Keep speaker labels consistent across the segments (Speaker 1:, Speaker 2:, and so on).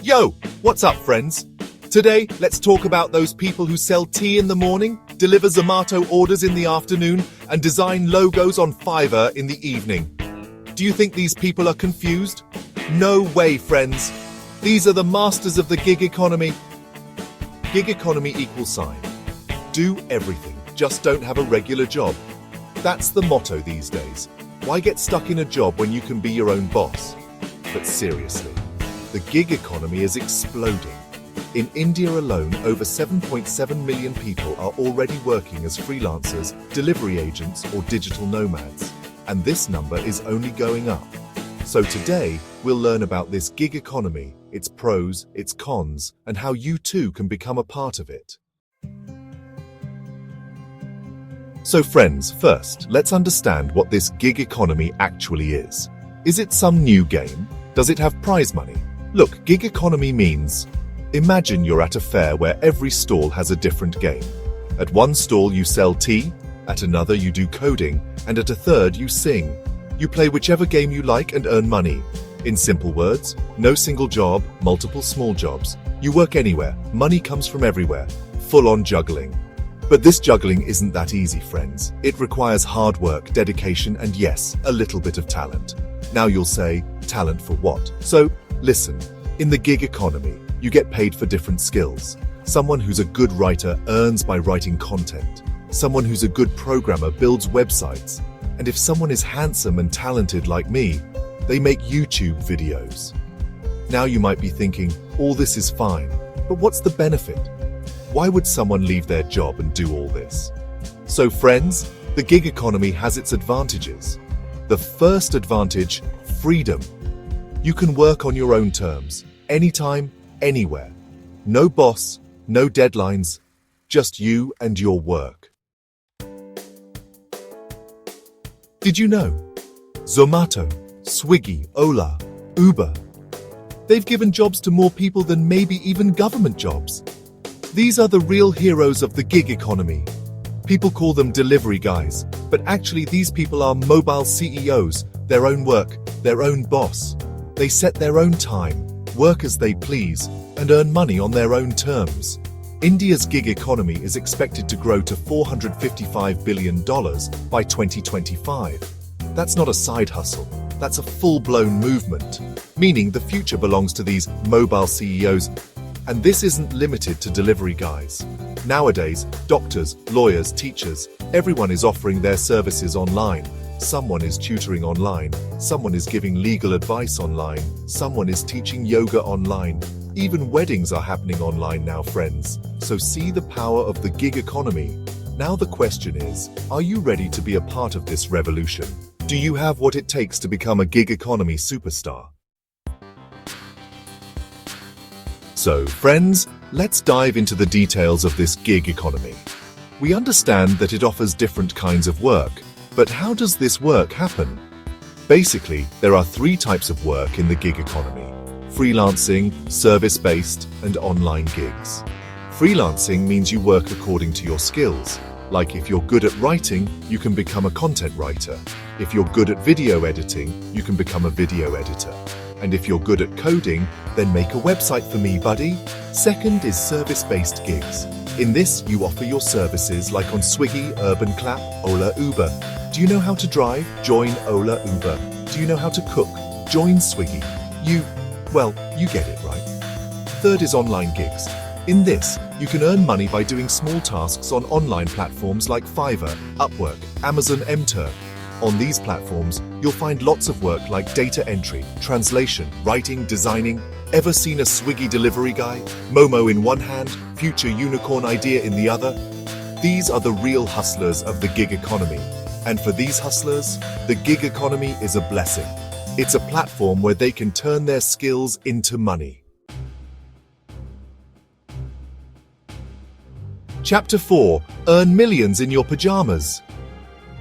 Speaker 1: Yo, what's up, friends? Today, let's talk about those people who sell tea in the morning, deliver Zomato orders in the afternoon, and design logos on Fiverr in the evening. Do you think these people are confused? No way, friends. These are the masters of the gig economy. Gig economy equals sign. Do everything, just don't have a regular job. That's the motto these days. Why get stuck in a job when you can be your own boss? But seriously, the gig economy is exploding. In India alone, over 7.7 million people are already working as freelancers, delivery agents, or digital nomads. And this number is only going up. So today, we'll learn about this gig economy, its pros, its cons, and how you too can become a part of it. So friends, first, let's understand what this gig economy actually is. Is it some new game? Does it have prize money? Look, gig economy means, imagine you're at a fair where every stall has a different game. At one stall you sell tea, at another you do coding, and at a third you sing. You play whichever game you like and earn money. In simple words, no single job, multiple small jobs. You work anywhere, money comes from everywhere. Full-on juggling. But this juggling isn't that easy, friends. It requires hard work, dedication, and yes, a little bit of talent. Now you'll say, talent for what? So, listen, in the gig economy, you get paid for different skills. Someone who's a good writer earns by writing content. Someone who's a good programmer builds websites. And if someone is handsome and talented like me, they make YouTube videos. Now you might be thinking, all this is fine, but what's the benefit? Why would someone leave their job and do all this? So friends, the gig economy has its advantages. The first advantage, freedom. You can work on your own terms, anytime, anywhere. No boss, no deadlines, just you and your work. Did you know? Zomato, Swiggy, Ola, Uber. They've given jobs to more people than maybe even government jobs. These are the real heroes of the gig economy. People call them delivery guys, but actually these people are mobile CEOs, their own work, their own boss. They set their own time, work as they please, and earn money on their own terms. India's gig economy is expected to grow to $455 billion by 2025. That's not a side hustle, that's a full-blown movement, meaning the future belongs to these mobile CEOs. And this isn't limited to delivery guys. Nowadays, doctors, lawyers, teachers, everyone is offering their services online. Someone is tutoring online, someone is giving legal advice online, someone is teaching yoga online. Even weddings are happening online now, friends. So see the power of the gig economy. Now the question is, are you ready to be a part of this revolution? Do you have what it takes to become a gig economy superstar? So, friends, let's dive into the details of this gig economy. We understand that it offers different kinds of work, but how does this work happen? Basically, there are three types of work in the gig economy: freelancing, service-based, and online gigs. Freelancing means you work according to your skills. Like if you're good at writing, you can become a content writer. If you're good at video editing, you can become a video editor. And if you're good at coding, then make a website for me, buddy. Second is service-based gigs. In this, you offer your services like on Swiggy, Urban Clap, Ola, Uber. Do you know how to drive? Join Ola, Uber. Do you know how to cook? Join Swiggy. You get it, right? Third is online gigs. In this, you can earn money by doing small tasks on online platforms like Fiverr, Upwork, Amazon Mturk. On these platforms, you'll find lots of work like data entry, translation, writing, designing. Ever seen a Swiggy delivery guy? Momo in one hand, future unicorn idea in the other? These are the real hustlers of the gig economy. And for these hustlers, the gig economy is a blessing. It's a platform where they can turn their skills into money. Chapter 4. Earn millions in your pajamas.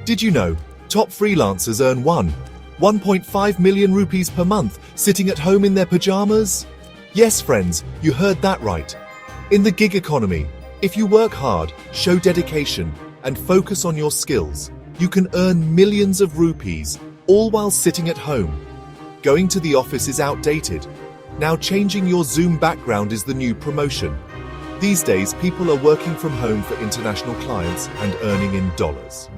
Speaker 1: Did you know? Top freelancers earn 1.5 million rupees per month sitting at home in their pajamas? Yes, friends, you heard that right. In the gig economy, if you work hard, show dedication, and focus on your skills, you can earn millions of rupees, all while sitting at home. Going to the office is outdated. Now changing your Zoom background is the new promotion. These days, people are working from home for international clients and earning in dollars.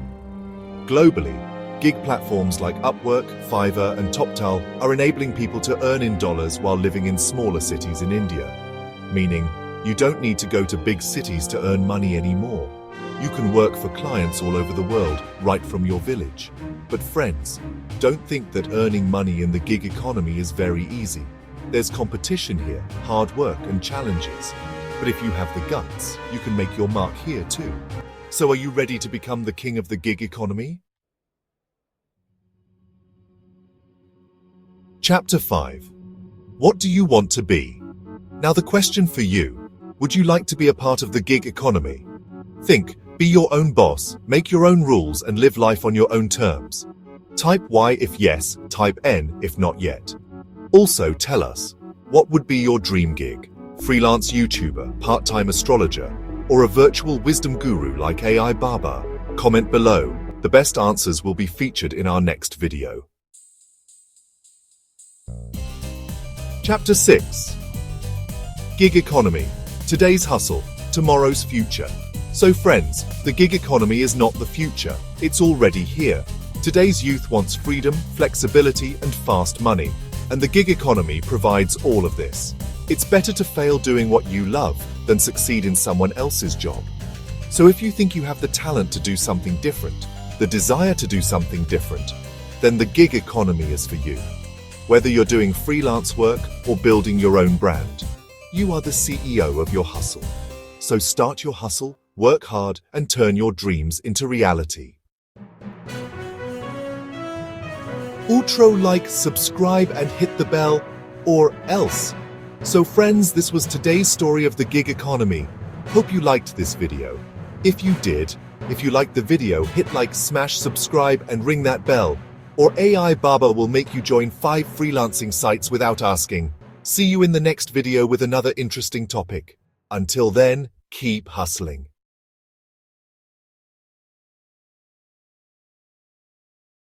Speaker 1: Globally, gig platforms like Upwork, Fiverr, and TopTal are enabling people to earn in dollars while living in smaller cities in India, meaning you don't need to go to big cities to earn money anymore. You can work for clients all over the world, right from your village. But friends, don't think that earning money in the gig economy is very easy. There's competition here, hard work, and challenges. But if you have the guts, you can make your mark here too. So are you ready to become the king of the gig economy? Chapter 5. What do you want to be? Now the question for you, would you like to be a part of the gig economy? Think, be your own boss, make your own rules, and live life on your own terms. Type Y if yes, type N if not yet. Also tell us, what would be your dream gig? Freelance YouTuber, part-time astrologer, or a virtual wisdom guru like AI Baba? Comment below. The best answers will be featured in our next video. Chapter 6. Gig economy. Today's hustle, tomorrow's future. So friends, the gig economy is not the future, it's already here. Today's youth wants freedom, flexibility, and fast money, and the gig economy provides all of this. It's better to fail doing what you love than succeed in someone else's job. So if you think you have the talent to do something different, the desire to do something different, then the gig economy is for you. Whether you're doing freelance work or building your own brand, you are the CEO of your hustle. So start your hustle, work hard, and turn your dreams into reality. Outro, like, subscribe, and hit the bell, or else. So friends, this was today's story of the gig economy. Hope you liked this video. If you did, if you liked the video, hit like, smash subscribe, and ring that bell, or AI Baba will make you join 5 freelancing sites without asking. See you in the next video with another interesting topic. Until then, keep hustling.